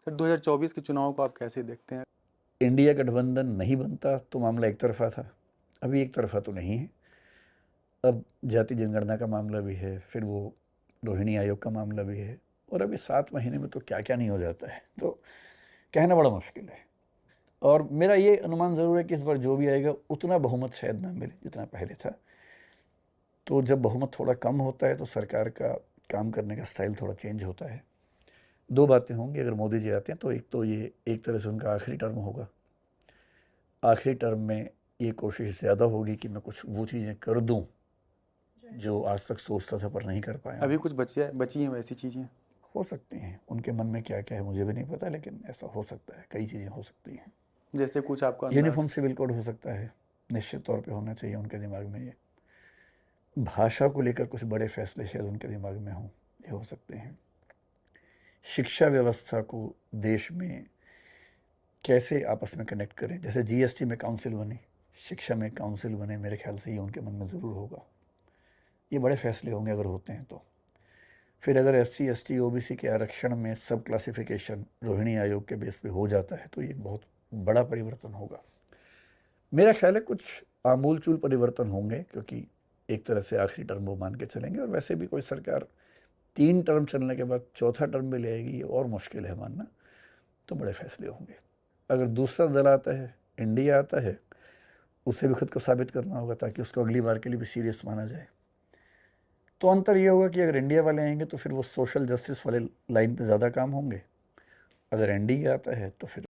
फिर 2024 के चुनाव को आप कैसे देखते हैं? इंडिया गठबंधन नहीं बनता तो मामला एक तरफा था, अभी एक तरफा तो नहीं है। अब जाति जनगणना का मामला भी है, फिर वो रोहिणी आयोग का मामला भी है, और अभी 7 महीने में तो क्या क्या नहीं हो जाता है, तो कहना बड़ा मुश्किल है। और मेरा ये अनुमान ज़रूर है कि इस बार जो भी आएगा उतना बहुमत शायद ना मिले जितना पहले था। तो जब बहुमत थोड़ा कम होता है तो सरकार का काम करने का स्टाइल थोड़ा चेंज होता है। दो बातें होंगी अगर मोदी जी आते हैं, तो एक तो ये एक तरह से उनका आखिरी टर्म होगा। आखिरी टर्म में ये कोशिश ज़्यादा होगी कि मैं कुछ वो चीज़ें कर दूं जो आज तक सोचता था पर नहीं कर पाया अभी हूँ। कुछ बची हैं वैसी चीज़ें? हो सकती हैं, उनके मन में क्या क्या है मुझे भी नहीं पता, लेकिन ऐसा हो सकता है, कई चीज़ें हो सकती हैं। जैसे कुछ आपका अंदाज़? यूनिफॉर्म सिविल कोड हो सकता है, निश्चित तौर पे होना चाहिए उनके दिमाग में। ये भाषा को लेकर कुछ बड़े फैसले शायद उनके दिमाग में हों, ये हो सकते हैं। शिक्षा व्यवस्था को देश में कैसे आपस में कनेक्ट करें, जैसे जीएसटी में काउंसिल बनी, शिक्षा में काउंसिल बने, मेरे ख्याल से ये उनके मन में ज़रूर होगा। ये बड़े फैसले होंगे अगर होते हैं तो। फिर अगर एससी एसटी ओबीसी के आरक्षण में सब क्लासिफिकेशन रोहिणी आयोग के बेस पे हो जाता है तो ये बहुत बड़ा परिवर्तन होगा। मेरा ख्याल है कुछ आमूल चूल परिवर्तन होंगे, क्योंकि एक तरह से आखिरी टर्म वो मान के चलेंगे, और वैसे भी कोई सरकार 3 टर्म चलने के बाद चौथा टर्म भी ले आएगी, ये और मुश्किल है मानना। तो बड़े फैसले होंगे। अगर दूसरा दल आता है, इंडिया आता है, उसे भी खुद को साबित करना होगा ताकि उसको अगली बार के लिए भी सीरियस माना जाए। तो अंतर ये होगा कि अगर इंडिया वाले आएंगे तो फिर वो सोशल जस्टिस वाले लाइन पे ज़्यादा काम होंगे, अगर एनडीए आता है तो फिर